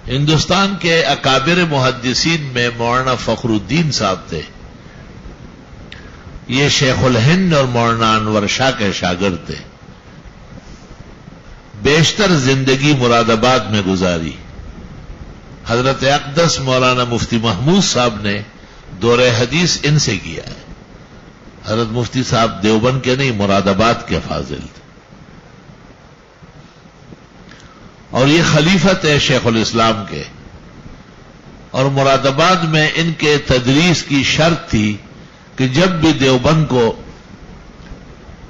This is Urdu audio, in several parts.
ہندوستان کے اکابر محدثین میں مولانا فخر الدین صاحب تھے. یہ شیخ الہند اور مولانا انور شاہ کے شاگرد تھے. بیشتر زندگی مراد آباد میں گزاری. حضرت اقدس مولانا مفتی محمود صاحب نے دورہ حدیث ان سے کیا ہے. حضرت مفتی صاحب دیوبند کے نہیں، مراد آباد کے فاضل تھے. اور یہ خلیفت ہے شیخ الاسلام کے. اور مراد آباد میں ان کے تدریس کی شرط تھی کہ جب بھی دیوبند کو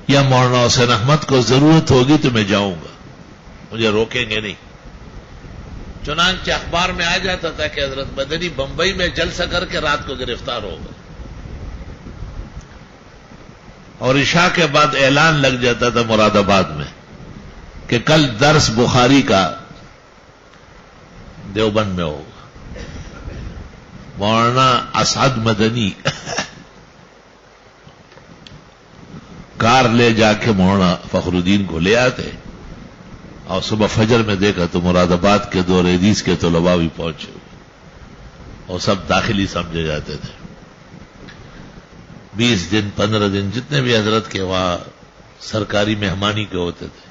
یا مولانا حسین احمد کو ضرورت ہوگی تو میں جاؤں گا، مجھے روکیں گے نہیں. چنانچہ اخبار میں آ جاتا تھا کہ حضرت مدنی بمبئی میں جلسہ کر کے رات کو گرفتار ہو گئے، اور عشاء کے بعد اعلان لگ جاتا تھا مراد آباد میں کہ کل درس بخاری کا دیوبند میں ہوگا. مولانا اسعد مدنی کار لے جا کے مولانا فخر الدین کو لے آتے، اور صبح فجر میں دیکھا تو مراد آباد کے دور حدیث کے طلباء بھی پہنچے ہوئے، اور سب داخلی سمجھے جاتے تھے. 20 دن 15 دن جتنے بھی حضرت کے وہاں سرکاری مہمانی کے ہوتے تھے،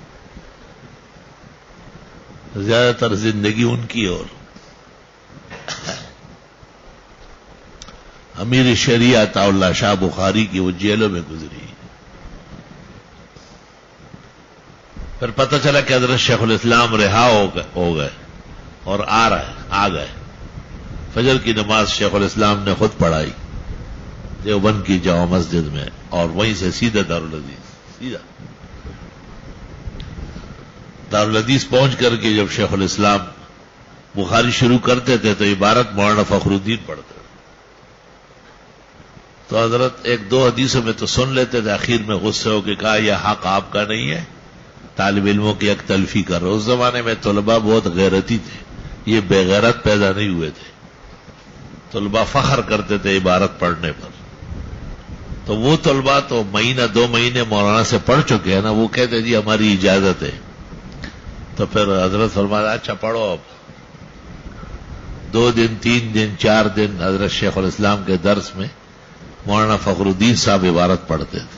زیادہ تر زندگی ان کی. اور امیر شریعہ عطا اللہ شاہ بخاری کی وہ جیلوں میں گزری. پھر پتہ چلا کہ حضرت شیخ الاسلام رہا ہو گئے اور آ گئے. فجر کی نماز شیخ الاسلام نے خود پڑھائی دیوبند کی جامع مسجد میں، اور وہیں سے سیدھا دارالحدیث پہنچ کر کے جب شیخ الاسلام بخاری شروع کرتے تھے تو عبارت مولانا فخر الدین پڑھتے تھے. تو حضرت ایک دو حدیثوں میں تو سن لیتے تھے، اخیر میں غصے ہو کے کہا یہ حق آپ کا نہیں ہے، طالب علموں کی یک تلفی کر رہے. اس زمانے میں طلباء بہت غیرتی تھے، یہ بے غیرت پیدا نہیں ہوئے تھے. طلباء فخر کرتے تھے عبارت پڑھنے پر. تو وہ طلباء تو مہینہ 2 مہینے مولانا سے پڑھ چکے ہیں نا، وہ کہتے جی ہماری اجازت ہے. تو پھر حضرت فرمایا اچھا پڑھو. اب 2 دن 3 دن 4 دن حضرت شیخ الاسلام کے درس میں مولانا فخر الدین صاحب عبارت پڑھتے تھے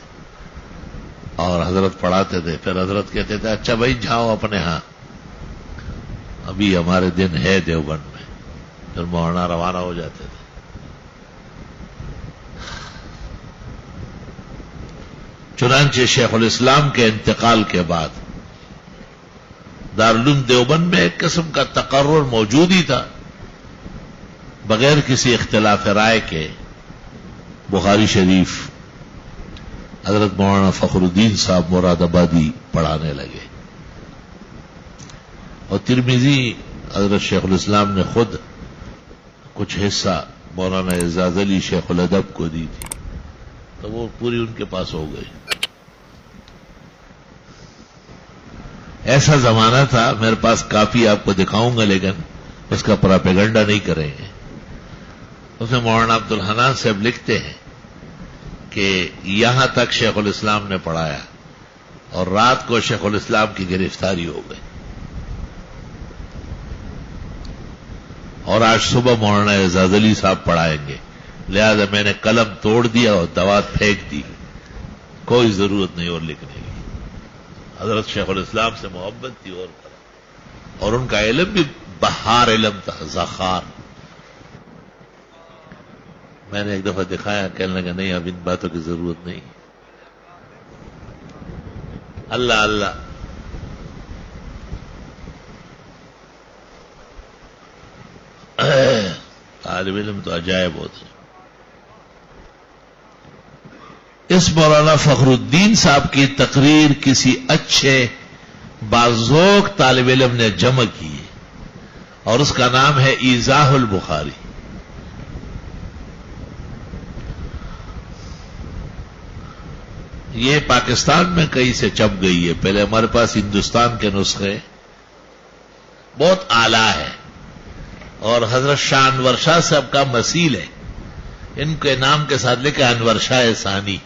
اور حضرت پڑھاتے تھے. پھر حضرت کہتے تھے اچھا بھائی جاؤ اپنے ہاں، ابھی ہمارے دن ہے دیوبند میں. پھر مولانا روانہ ہو جاتے تھے. چنانچہ شیخ الاسلام کے انتقال کے بعد دارالعلوم دیوبند میں ایک قسم کا تقرر موجود ہی تھا، بغیر کسی اختلاف رائے کے بخاری شریف حضرت مولانا فخر الدین صاحب مراد آبادی پڑھانے لگے. اور ترمذی حضرت شیخ الاسلام نے خود کچھ حصہ مولانا اعزاز علی شیخ الادب کو دی تھی، تو وہ پوری ان کے پاس ہو گئی. ایسا زمانہ تھا، میرے پاس کافی آپ کو دکھاؤں گا لیکن اس کا پراپیگنڈا نہیں کریں گے. اس میں مولانا عبد الحنان صاحب لکھتے ہیں کہ یہاں تک شیخ الاسلام نے پڑھایا اور رات کو شیخ الاسلام کی گرفتاری ہو گئی، اور آج صبح مولانا اعزاز علی صاحب پڑھائیں گے، لہذا میں نے قلم توڑ دیا اور دوات پھینک دی، کوئی ضرورت نہیں اور لکھنے کی. حضرت شیخ الاسلام سے محبت تھی اور ان کا علم بھی بہار علم تھا، زخار. میں نے ایک دفعہ دکھایا، کہنے لگا نہیں اب ان باتوں کی ضرورت نہیں. اللہ اللہ. طالب علم تو عجائب ہوتے. اس مولانا فخر الدین صاحب کی تقریر کسی اچھے باذوق طالب علم نے جمع کی ہے اور اس کا نام ہے ایضاح البخاری. یہ پاکستان میں کہیں سے چھپ گئی ہے. پہلے ہمارے پاس ہندوستان کے نسخے بہت اعلیٰ ہے اور حضرت شاہ انور شاہ صاحب کا مثیل ہے، ان کے نام کے ساتھ لکھا انور شاہ ثانی.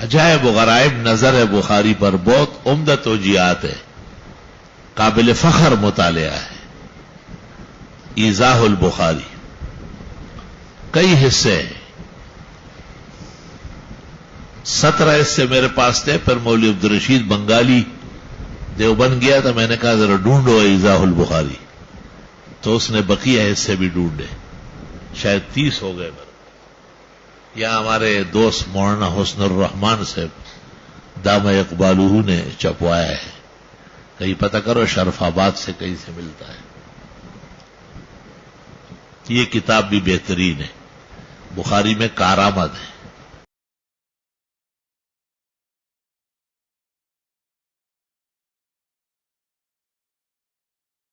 عجائب و غرائب نظر ہے بخاری پر، بہت عمدہ توجیہات ہے. قابل فخر مطالعہ ہے. ایضاح البخاری کئی حصے ہیں، 17 حصے میرے پاس تھے. پھر مولوی عبدالرشید بنگالی دیوبند گیا تو میں نے کہا ذرا ڈھونڈو ایضاح البخاری، تو اس نے بقیہ حصے بھی ڈھونڈے، شاید 30 ہو گئے. یہاں ہمارے دوست مولانا حسن الرحمان صاحب دامہ اقبالہ نے چھپوایا ہے، کہیں پتہ کرو شرف آباد سے کہیں سے ملتا ہے. یہ کتاب بھی بہترین ہے. بخاری میں کارآمد ہے.